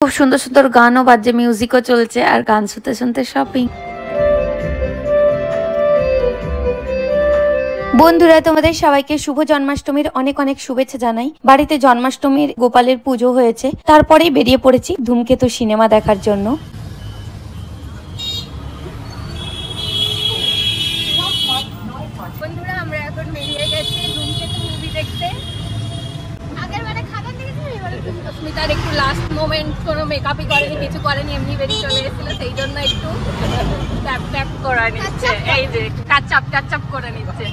খুব সুন্দর সুন্দর গানও বাজছে, মিউজিকও চলছে, আর গান শুনতে শুনতে শপিং। বন্ধুরা, তোমাদের সবাইকে শুভ জন্মাষ্টমীর অনেক অনেক শুভেচ্ছা জানাই। বাড়িতে জন্মাষ্টমীর গোপালের পুজো হয়েছে, তারপরেই বেরিয়ে পড়েছি ধূমকেতু সিনেমা দেখার জন্য। বন্ধুরা, আমরা এখন বেরিয়ে গেছি ধূমকেতু মুভি দেখতে। আগেরবারে খাবার দেখেছিলাম, এবারে সুস্মিতার একটু লাস্ট মোমেন্ট, কোনো মেকআপই করেনি, কিছু করেনি, এমনি বেরিয়ে চলে এসেছিল, সেই জন্য একটু ট্যাপ ট্যাপ করে নিচ্ছে, এই যে টাচআপ টাচআপ করে নিচ্ছে।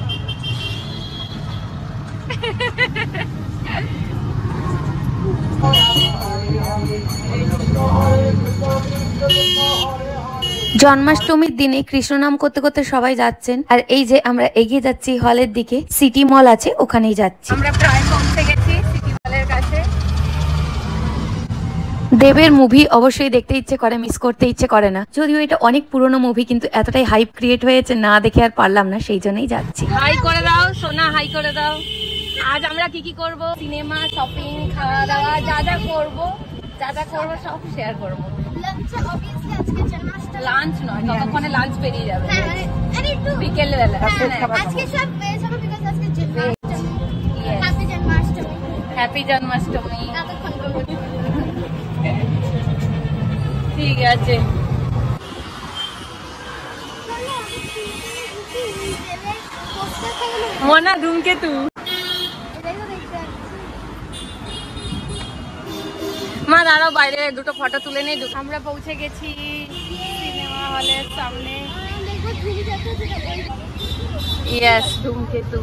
জন্মাষ্টমীর দিনে কৃষ্ণ নাম করতে করতে সবাই যাচ্ছেন, আর এই যে আমরা এগিয়ে যাচ্ছি হলের দিকে। সিটি মল আছে, ওখানেই যাচ্ছি। আমরা প্রায় পৌঁছে গেছি সিটি মলের কাছে। দেবের মুভি অবশ্যই দেখতে ইচ্ছে করে, মিস করতে ইচ্ছে করে না। যদিও এটা অনেক পুরনো মুভি, কিন্তু এতটাই হাইপ ক্রিয়েট হয়েছে, না দেখে আর পারলাম না, সেই জন্যই যাচ্ছি। হাই করে দাও সোনা, হাই করে দাও। আজ আমরা কি কি করব, সিনেমা, শপিং, খাওয়া দাওয়া, যা যা করব সব শেয়ার করব। লাঞ্চ নয়, ততক্ষণে লাঞ্চ পেরিয়ে যাবে, বিকেল বেলা। হ্যাপি জন্মাষ্টমী। ঠিক আছে। মোনা ধূমকেতু। মা দাঁড়াও, বাইরে দুটো ফটো তুলে নেই। আমরা পৌঁছে গেছি সিনেমা হলের সামনে। ইয়েস, ধূমকেতু।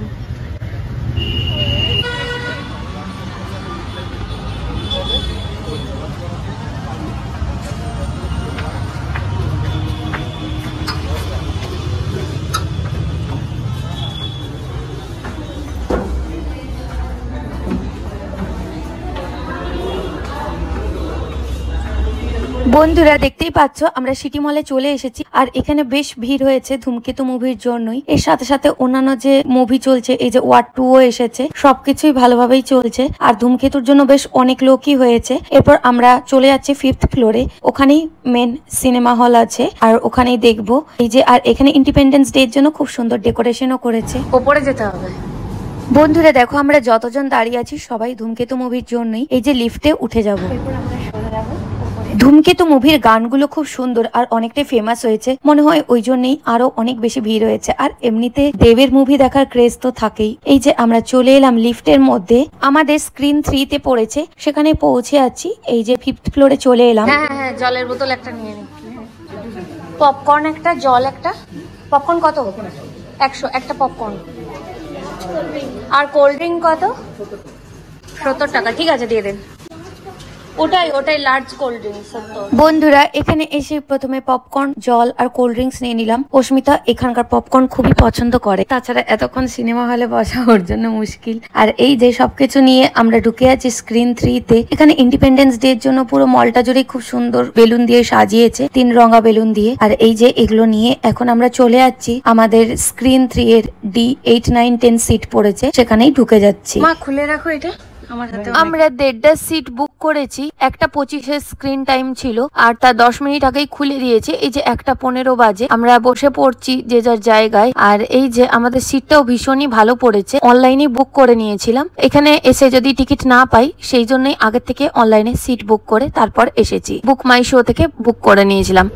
বন্ধুরা, দেখতেই পাচ্ছ আমরা সিটি মলে চলে এসেছি, আর এখানে বেশ ভিড় হয়েছে ধূমকেতু মুভির জন্যই। এর সাথে সাথে অন্যান্য যে মুভি চলছে, এই যে ওয়ার 2ও এসেছে, সবকিছুই ভালোভাবেই চলছে, আর ধূমকেতুর জন্য বেশ অনেক লোকই হয়েছে। এরপর আমরা চলে যাচ্ছি 5th ফ্লোরে, ওখানেই মেন সিনেমা হল আছে, আর ওখানেই দেখবো। এই যে, আর এখানে ইন্ডিপেন্ডেন্স ডে এর জন্য খুব সুন্দর ডেকোরেশনও করেছে। ওপরে যেতে হবে। বন্ধুরা দেখো, আমরা যতজন দাঁড়িয়ে আছি সবাই ধূমকেতু মুভির জন্যই। এই যে লিফটে উঠে যাবো। ধূমকেতু মুভির গানগুলো খুব সুন্দর আর অনেকটাই ফেমাস হয়েছে, মনে হয় ওই জন্যই আরো অনেক বেশি ভিড় হয়েছে। আর এমনিতে দেবের মুভি দেখার ক্রেজ তো থাকেই। এই যে আমরা চলে এলাম লিফটের মধ্যে, আমাদের স্ক্রিন 3 তে পড়েছে, সেখানে পৌঁছে আছি। এই যে 5th ফ্লোরে চলে এলাম। হ্যাঁ, জলের বোতল একটা নিয়ে নি। পপকর্ন একটা, জল একটা। পপকর্ন কত? 100 একটা পপকর্ন। আর কোল্ড ড্রিঙ্ক কত? 70 টাকা। ঠিক আছে, দিয়ে দেন। ওটাই লার্জ কোল্ড ড্রিঙ্কস। বন্ধুরা, এখানে এসে প্রথমে পপকর্ন, জল আর কোল্ড ড্রিঙ্কস নিয়ে নিলাম। অস্মিতা এখানকার পপকর্ন খুবই পছন্দ করে, তাছাড়া এতক্ষণ সিনেমা হলে বসা ওর জন্য মুশকিল। আর এই যে সবকিছু নিয়ে আমরা ঢুকে আছি স্ক্রিন 3 তে। এখানে ইন্ডিপেন্ডেন্স ডে এর জন্য পুরো মলটা জুড়ে খুব সুন্দর বেলুন দিয়ে সাজিয়েছে, 3 রঙা বেলুন দিয়ে। আর এই যে এগুলো নিয়ে এখন আমরা চলে যাচ্ছি আমাদের স্ক্রিন 3 এর D8, 9, 10 সিট পড়েছে, সেখানেই ঢুকে যাচ্ছি। মা খুলে রাখো এটা। আমরা 1.5টা সিট বুক করেছি, 1:25 স্ক্রিন টাইম ছিল, আর তার 10 মিনিট আগেই খুলে দিয়েছে। এই যে 1:15 বাজে, আমরা বসে পড়ছি যে যার জায়গায়। আর এই যে আমাদের সিটটাও ভীষণই ভালো পড়েছে, অনলাইনে বুক করে নিয়েছিলাম। এখানে এসে যদি টিকিট না পাই, সেই জন্যই আগে থেকে অনলাইনে সিট বুক করে তারপর এসেছি। বুক মাই শো থেকে বুক করে নিয়েছিলাম।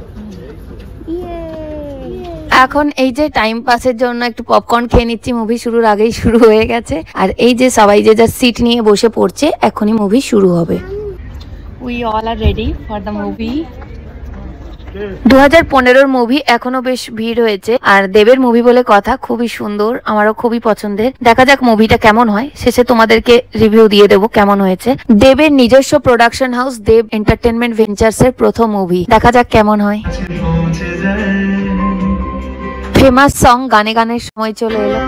এখন এই যে টাইম পাসের জন্য একটু পপকর্ন খেয়ে নিচ্ছি, মুভি শুরুর আগেই শুরু হয়ে গেছে। আর এই যে সবাই যে যার সিট নিয়ে বসে পড়ছে, এখনই মুভি শুরু হবে। We all are ready for the movie. 2015 movie, এখনো বেশ ভিড় হয়েছে। আর দেবের মুভি বলে কথা, খুবই সুন্দর, আমারও খুবই পছন্দের। দেখা যাক মুভিটা কেমন হয়, শেষে তোমাদেরকে রিভিউ দিয়ে দেবো কেমন হয়েছে। দেবের নিজস্ব প্রোডাকশন হাউস দেব এন্টারটেনমেন্ট ভেঞ্চার্স এর প্রথম মুভি, দেখা যাক কেমন হয়। ফেমাস সং গানে গানের সময় চলে এলো।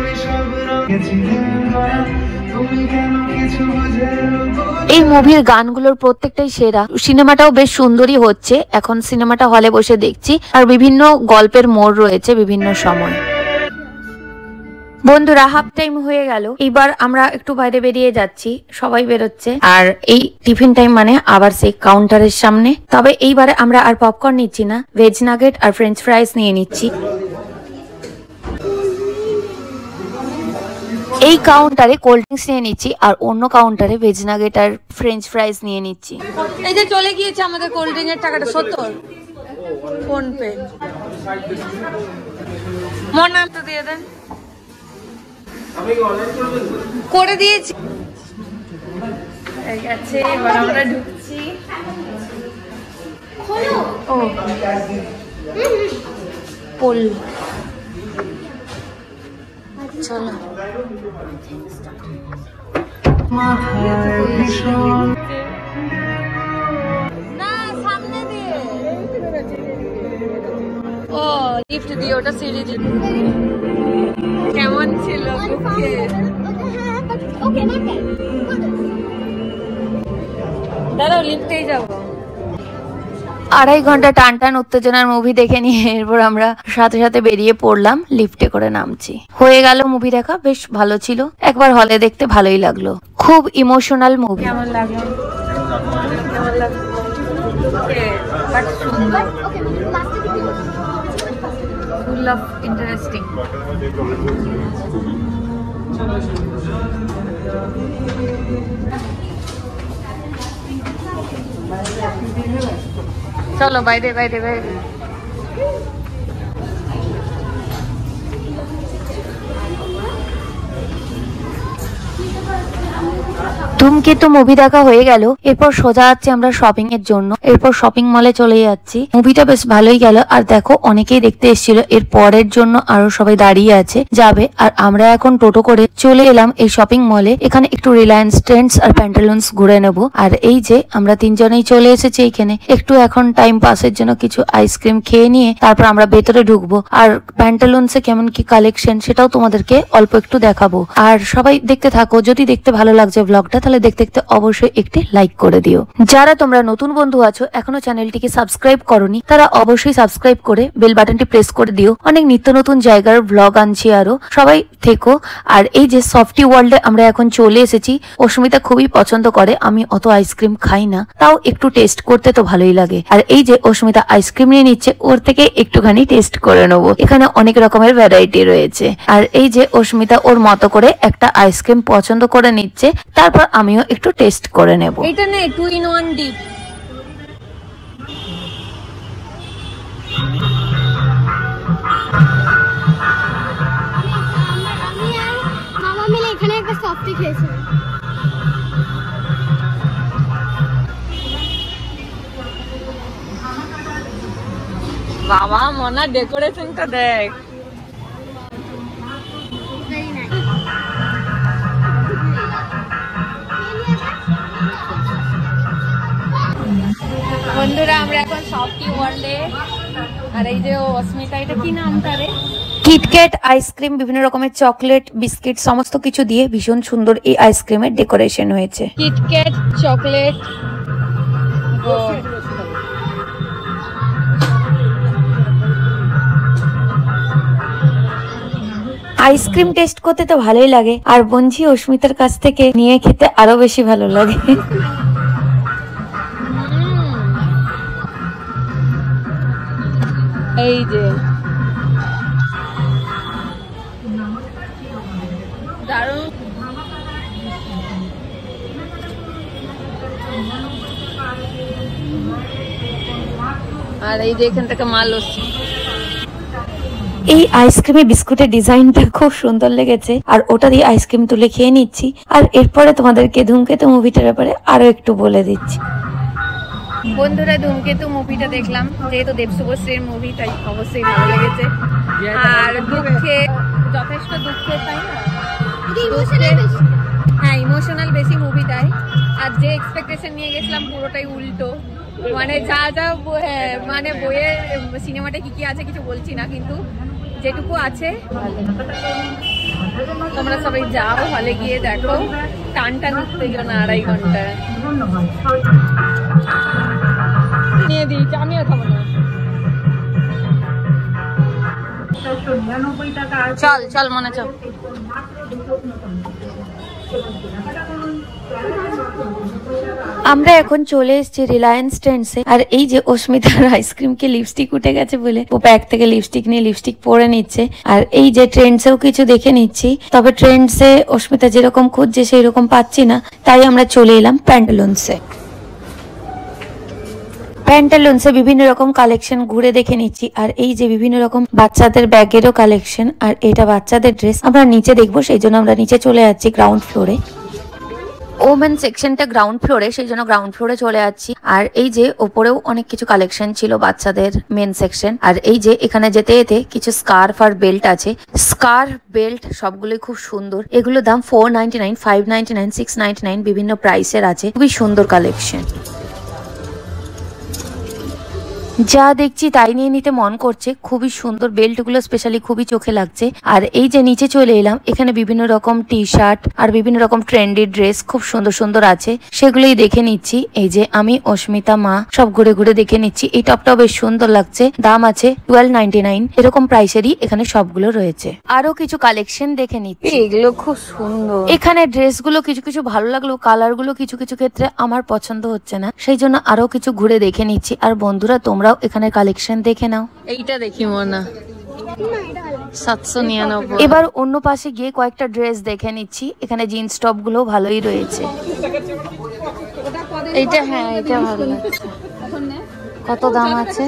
এই মুভির গানগুলোর প্রত্যেকটাই সেরা। সিনেমাটাও বেশ সুন্দরই হচ্ছে, এখন সিনেমাটা হলে বসে দেখছি, আর বিভিন্ন গল্পের মোড় রয়েছে বিভিন্ন সময়। বন্ধুরা হাফ টাইম হয়ে গেল, এবার আমরা একটু বাইরে বেরিয়ে যাচ্ছি, সবাই বেরোচ্ছে। আর এই টিফিন টাইম মানে আবার সেই কাউন্টারের সামনে। তবে এইবারে আমরা আর পপকর্ন নিচ্ছি না, ভেজ নাগেট আর ফ্রেঞ্চ ফ্রাইস নিয়ে নিচ্ছি। এই কাউন্টারে কোল্ড ড্রিঙ্কস নিয়ে নিচ্ছি আর অন্য কাউন্টারে ভেজ নাগেট আর ফ্রেঞ্চ ফ্রাইস নিয়ে নিচ্ছি। এই যে চলে গিয়েছে আমাদের কোল্ড ড্রিঙ্ক এর টাকাটা 70 ফোন পে। মোর নাম তো দিয়ে দেন। করে দিয়েছি। ঠিক আছে, এবার আমরা ঢুকছি। ও পোল, চলো। না সামনে দিয়ে, ও লিফট দিয়ে, ওটা সিঁড়ি দিয়ে। কেমন ছিল? দাঁড়াও, লিফটেই যাবো। 2.5 ঘন্টা টান টান উত্তেজনার মুভি দেখে নিয়ে এরপর আমরা সাথে সাথে বেরিয়ে পড়লাম, লিফটে করে নামছি। হয়ে গেল মুভি দেখা, বেশ ভালো ছিল, একবার হলে দেখতে ভালোই লাগলো। খুব ইমোশনাল মুভি। কেমন লাগলো? কেমন লাগলো? Full of interesting. চলো বাইরে বাইরে বাইরে। ধূমকেতু মুভি দেখা হয়ে গেল, এরপর সোজা যাচ্ছি আমরা শপিং এর জন্য। এরপর শপিং মলে চলে যাচ্ছি। মুভিটা বেশ ভালোই গেল। আর দেখো অনেকেই দেখতে এসেছিল, এর পরের জন্য আরো সবাই দাঁড়িয়ে আছে যাবে। আর আমরা এখন টোটো করে চলে এলাম এই শপিং মলে। এখানে একটু রিলায়েন্স ট্রেন্ডস আর প্যান্টালুন্স ঘুরে নেব। আর এই যে আমরা তিনজনেই চলে এসেছি এখানে, একটু এখন টাইম পাসের জন্য কিছু আইসক্রিম খেয়ে নিয়ে তারপর আমরা ভেতরে ঢুকবো। আর প্যান্টালুন্সে কেমন কি কালেকশন সেটাও তোমাদেরকে অল্প একটু দেখাবো। আর সবাই দেখতে থাকো, যদি দেখতে ভালো লাগছে ব্লগটা তাহলে দেখতে দেখতে অবশ্যই একটি লাইক করে দিও। যারা তোমরা নতুন বন্ধু আছো এখনো চ্যানেলটিকে সাবস্ক্রাইব করনি তারা অবশ্যই সাবস্ক্রাইব করে বেল বাটনটি প্রেস করে দিও। অনেক নিত্য নতুন জায়গার ব্লগ আনছি আরো, সবাই থেকো। আর এই যে সফটি ওয়ার্ল্ডে আমরা এখন চলে এসেছি। অস্মিতা খুবই পছন্দ করে, আমি অত আইসক্রিম খাই না, তাও একটু টেস্ট করতে তো ভালোই লাগে। আর এই যে অস্মিতা আইসক্রিম নিয়ে নিচ্ছে, ওর থেকে একটুখানি টেস্ট করে নেবো। এখানে অনেক রকমের ভ্যারাইটি রয়েছে। আর এই যে অস্মিতা ওর মতো করে একটা আইসক্রিম পছন্দ করে নিচ্ছে, তারপর আমিও একটু টেস্ট করে নেব। এটা নে 2 in 1 ডিপ। মামা মিলে এখানে একটা সফটি খেয়েছে। বাবা মনা ডেকোরেশনটা দেখ। বন্ধুরা আমরা এখন সফটি ওয়ার্ল্ডে। আর এই যে অস্মিতা, এটা কি নাম তারে? কিটক্যাট আইসক্রিম, বিভিন্ন রকমের চকলেট বিস্কিট সমস্ত কিছু দিয়ে ভীষণ সুন্দর এই আইসক্রিমের ডেকোরেশন হয়েছে। KitKat chocolate. আইসক্রিম টেস্ট করতে তো ভালোই লাগে, আর বঞ্জি অস্মিতার কাছ থেকে নিয়ে খেতে আরো বেশি ভালো লাগে। এই যে দারুণ। আর এই যে এখান থেকে মাল আসছে। এই আইসক্রিমের বিস্কুটের ডিজাইনটা খুব সুন্দর লেগেছে, আর ওটা দিয়ে আইসক্রিম তুলে খেয়ে নিচ্ছি। আর এরপরে তোমাদেরকে ধূমকেতু মুভিটার ব্যাপারে আরো একটু বলে দিচ্ছি। বন্ধুরা ধূমকেতু মুভিটা দেখলাম, যেহেতু দেব শুভশ্রীর মুভি তাই অবশ্যই ভালো লেগেছে। আর দুঃখে যথেষ্ট দুঃখের, তাই না? হ্যাঁ ইমোশনাল বেশি মুভিটাই। আর যে এক্সপেকটেশন নিয়ে গেছিলাম পুরোটাই উল্টো। মানে যা যা মানে বইয়ের সিনেমাটা কি কি আছে কিছু বলছি না, কিন্তু যেটুকু আছে তোমরা সবাই যাও, হলে গিয়ে দেখো। টান টান উত্তেজনা 2.5 ঘন্টা নিয়ে দিয়েছি। আমিও খাবো না। চল চল মনে চল। আমরা এখন চলে এসেছি রিলায়েন্স ট্রেন্ডসে। আর এই যে অস্মিতার আইসক্রিমকে লিপস্টিক উঠে গেছে বলে ও ব্যাগ থেকে লিপস্টিক নিয়ে লিপস্টিক পরে নিচ্ছে। আর এই যে ট্রেন্ডসেও কিছু দেখে নিচ্ছি, তবে ট্রেন্ডসে অস্মিতা যেরকম খুঁজছে সেই রকম পাচ্ছি না, তাই আমরা চলে এলাম প্যান্টালুন্সে। প্যান্টালুন্সে বিভিন্ন রকম কালেকশন ঘুরে দেখে নিচ্ছি। আর এই যে বিভিন্ন রকম বাচ্চাদের ব্যাগেরও কালেকশন, আর এটা বাচ্চাদের ড্রেস। আমরা নিচে দেখবো, সেই জন্য আমরা নিচে চলে যাচ্ছি গ্রাউন্ড ফ্লোরে। ওমেন সেকশনটা গ্রাউন্ড ফ্লোরে, সেই জন্য গ্রাউন্ড ফ্লোরে চলে যাচ্ছি। আর এই যে ওপরেও অনেক কিছু কালেকশন ছিল বাচ্চাদের মেন সেকশন। আর এই যে এখানে যেতে যেতে কিছু স্কার্ফ আর বেল্ট আছে। স্কার্ফ বেল্ট সবগুলোই খুব সুন্দর। এগুলো দাম 499, 599, 699 বিভিন্ন প্রাইসের আছে। খুবই সুন্দর কালেকশন। যা দেখছি তাই নিয়ে নিতে মন করছে। খুবই সুন্দর বেল্টগুলো, স্পেশালি খুবই চোখে লাগছে। আর এই যে নিচে চলে এলাম, এখানে বিভিন্ন রকম টি শার্ট আর বিভিন্ন রকম ট্রেন্ডি ড্রেস খুব সুন্দর সুন্দর আছে, সেগুলোই দেখে নিচ্ছি। এই যে আমি, অস্মিতা, মা সব ঘুরে ঘুরে দেখে নিচ্ছি। এই টপটাও বেশ সুন্দর লাগছে। দাম আছে 1299, এরকম প্রাইসেরই এখানে সবগুলো রয়েছে। আরো কিছু কালেকশন দেখে নিচ্ছি। এগুলো খুব সুন্দর। এখানে ড্রেসগুলো কিছু কিছু ভালো লাগলো, কালারগুলো কিছু কিছু ক্ষেত্রে আমার পছন্দ হচ্ছে না, সেই জন্য আরো কিছু ঘুরে দেখে নিচ্ছি। আর বন্ধুরা তোমরা এখানে কালেকশন দেখে নাও। এইটা দেখি মনে 799। এবার অন্য পাশে গিয়ে কয়েকটা ড্রেস দেখে নিচ্ছি। এখানে জিন্স টপ গুলো ভালোই রয়েছে। এইটা হ্যাঁ, এটা ভালো লাগছে। কত দাম আছে?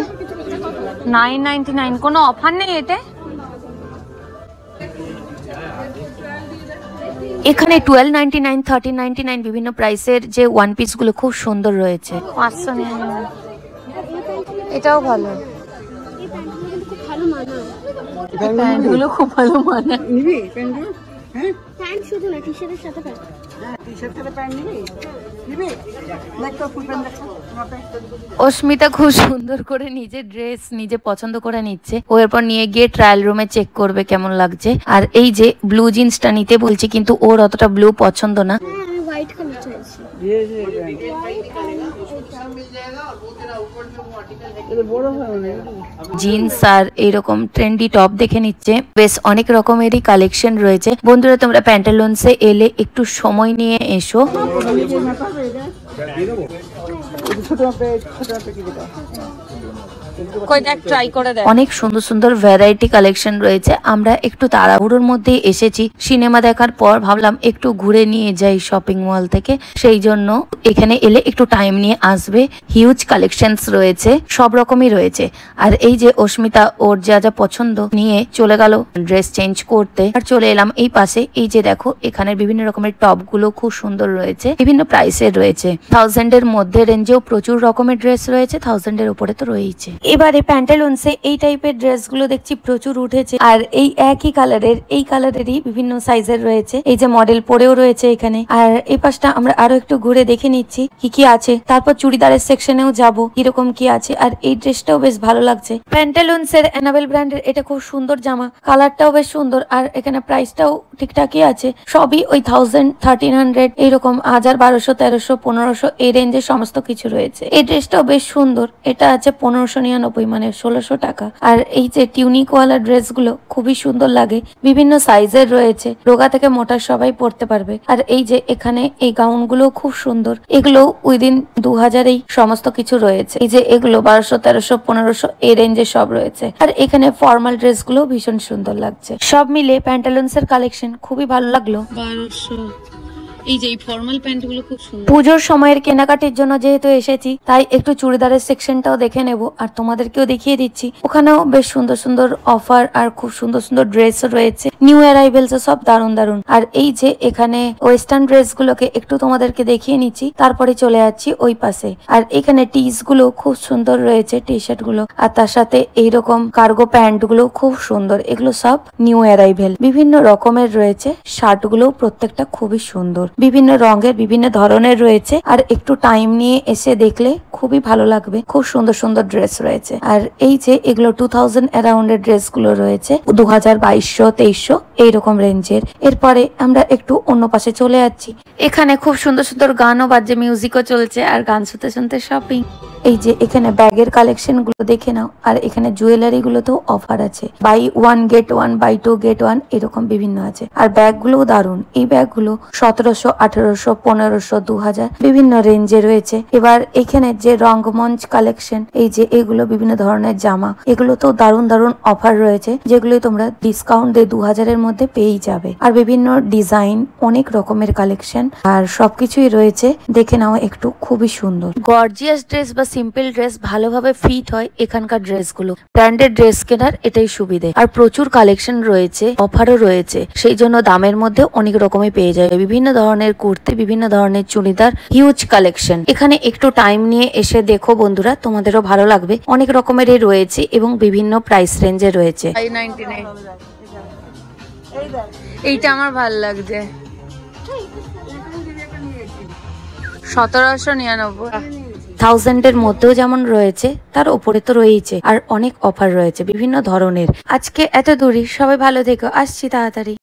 999। কোনো অফার নেই এতে? এখানে 1299, 1399 বিভিন্ন প্রাইসের যে ওয়ান পিস গুলো খুব সুন্দর রয়েছে। 599। এটাও ভালো। প্যান্টগুলো খুব ভালো মানায়। নিবি প্যান্টগুলো? হ্যাঁ, প্যান্ট শুধু না, টি-শার্টের সাথে প্যান্ট। হ্যাঁ, টি-শার্ট সাথে প্যান্ট নিবি? নিবি? দেখ তো ফুল প্যান্ট দেখো তোমাকে। অস্মিতা খুব সুন্দর করে নিজের ড্রেস নিজে পছন্দ করে নিচ্ছে। ও এরপর নিয়ে গিয়ে ট্রায়াল রুমে চেক করবে কেমন লাগছে। আর এই যে ব্লু জিন্সটা নিতে বলছি, কিন্তু ওর অতটা ব্লু পছন্দ না। হ্যাঁ, আমি হোয়াইট কালার চাইছি। ये বড় হয় না। জিন্স আর এইরকম ট্রেন্ডি টপ দেখে নিচ্ছে। বেশ অনেক রকমেরই কালেকশন রয়েছে। বন্ধুরা তোমরা প্যান্টালুন্সে এলে একটু সময় নিয়ে এসো। ছোট মাপে কি দেবা? কয়টা ট্রাই করে দেখ। অনেক সুন্দর সুন্দর ভ্যারাইটি কালেকশন রয়েছে। আমরা একটু তাড়াহুড়োর মধ্যে এসেছি। সিনেমা দেখার পর ভাবলাম একটু ঘুরে নিয়ে যাই শপিং মল থেকে, সেই জন্য এখানে এলে একটু টাইম নিয়ে আসবে। হিউজ কালেকশনস রয়েছে, সব রকমই রয়েছে। আর এই যে অস্মিতা ওর যা যা পছন্দ নিয়ে চলে গেল ড্রেস চেঞ্জ করতে। আর চলে এলাম এই পাশে। এই যে দেখো এখানে বিভিন্ন রকমের টপ গুলো খুব সুন্দর রয়েছে, বিভিন্ন প্রাইসের রয়েছে। 1000 এর মধ্যে রেঞ্জেও প্রচুর রকমের ড্রেস রয়েছে, 1000 এর উপরে তো রয়েছে। এবারে প্যান্টালুন্সে এই টাইপের ড্রেসগুলো দেখছি প্রচুর উঠেছে। আর এই একই কালারের, এই কালারেরই বিভিন্ন সাইজের রয়েছে। এই যে মডেল পরেও রয়েছে এখানে। আর এই পাশটা আমরা আরো একটু ঘুরে দেখে নিচ্ছি কি কি আছে। তারপর চুড়িদারের সেকশনেও যাব, কিরকম কি আছে। আর এই ড্রেসটাও বেশ ভালো লাগছে। প্যান্টালুন্সের অ্যানাবেল ব্র্যান্ডের এটা খুব সুন্দর জামা, কালারটাও বেশ সুন্দর। আর এখানে প্রাইসটাও ঠিকঠাকই আছে। সবই ওই 1000, 1300 এইরকম 1000, 1200, 1300, 1500 এই রেঞ্জের সমস্ত কিছু রয়েছে। এই ড্রেসটাও বেশ সুন্দর। এটা আছে 1599, মানে 1600 টাকা। আর এই যে টিউনিক ওয়ালা ড্রেস গুলো খুবই সুন্দর লাগে, বিভিন্ন সাইজের রয়েছে, রোগা থেকে মোটা সবাই পরতে পারবে। আর এই যে এখানে এই গাউন গুলো খুব সুন্দর, এগুলো উইদিন 2000 এই সমস্ত কিছু রয়েছে। এই যে এগুলো 1200, 1300, 1500 এই রেঞ্জে সব রয়েছে। আর এখানে ফর্মাল ড্রেস গুলো ভীষণ সুন্দর লাগছে। সব মিলে প্যান্টালুন্সের কালেকশন খুবই ভালো লাগলো। 1200। এই যে ফর্মাল প্যান্ট গুলো খুব সুন্দর। পুজোর সময়ের কেনাকাটির জন্য যেহেতু এসেছি, তাই একটু চুড়িদারের সেকশনটাও দেখে নেব আর তোমাদেরকেও দেখিয়ে দিচ্ছি। ওখানেও বেশ সুন্দর সুন্দর অফার আর খুব সুন্দর সুন্দর ড্রেস রয়েছে। নিউ অ্যারাইভেলস সব দারুন দারুন। আর এই যে এখানে ওয়েস্টার্ন ড্রেস গুলোকে একটু তোমাদেরকে দেখিয়ে নিচ্ছি, তারপরে চলে যাচ্ছি ওই পাশে। আর এখানে টিস গুলো খুব সুন্দর রয়েছে, টি শার্ট গুলো। আর তার সাথে এইরকম কার্গো প্যান্ট গুলো খুব সুন্দর। এগুলো সব নিউ অ্যারাইভেল। বিভিন্ন রকমের রয়েছে শার্ট গুলো, প্রত্যেকটা খুবই সুন্দর, বিভিন্ন রঙের, বিভিন্ন ধরনের রয়েছে। আর একটু টাইম নিয়ে এসে দেখলে খুবই ভালো লাগবে। খুব সুন্দর সুন্দর ড্রেস রয়েছে। আর এই যে এগুলো 2000 অ্যারাউন্ডের ড্রেস গুলো রয়েছে, 2000, 2200, 2300 এইরকম রেঞ্জের। এরপরে আমরা একটু অন্য পাশে চলে যাচ্ছি। এখানে খুব সুন্দর সুন্দর গানও বাজছে, মিউজিকও চলছে, আর গান শুনতে শুনতে শপিং। এই যে এখানে ব্যাগের কালেকশন গুলো দেখে নাও, আর এখানে জুয়েলারি গুলোতেও অফার আছে, বাই 1 গেট 1, বাই 2 গেট 1 এরকম বিভিন্ন আছে। আর ব্যাগ গুলোও দারুন, এই ব্যাগ গুলো 1700, 1800, 1500, 2000 বিভিন্ন রেঞ্জে রয়েছে। এবার এখানে যে রঙ্গমঞ্চ কালেকশন, এই যে এগুলো বিভিন্ন ধরনের জামা, এগুলো তো দারুন দারুন অফার রয়েছে, যেগুলো তোমরা ডিসকাউন্ট দিয়ে 2000 এর মধ্যে পেয়েই যাবে। আর বিভিন্ন ডিজাইন, অনেক রকমের কালেকশন আর সবকিছুই রয়েছে, দেখে নাও একটু, খুবই সুন্দর। গর্জিয়াস ড্রেস বা সিম্পল ড্রেস ভালোভাবে ফিট হয় এখানকার ড্রেসগুলো। ব্র্যান্ডেড ড্রেস কেনার এটাই সুবিধে। আর প্রচুর কালেকশন রয়েছে, অফারও রয়েছে, সেই জন্য দামের মধ্যে অনেক রকমের পেয়ে যাবে। বিভিন্ন ধরনের কুর্তি, বিভিন্ন ধরনের চুড়িদার, হিউজ কালেকশন। এখানে একটু টাইম নিয়ে এসে দেখো বন্ধুরা, তোমাদেরও ভালো লাগবে। অনেক রকমেরই রয়েছে এবং বিভিন্ন প্রাইস রেঞ্জে রয়েছে। 599 এই দেখ এইটা আমার ভালো লাগছে, নিয়েছি 1799। 1000 এর মধ্যেও যেমন রয়েছে, তার উপরে তো রয়েছে, আর অনেক অফার রয়েছে বিভিন্ন ধরনের। আজকে এত দূরই, সবাই ভালো থেকো, আসছি তাড়াতাড়ি।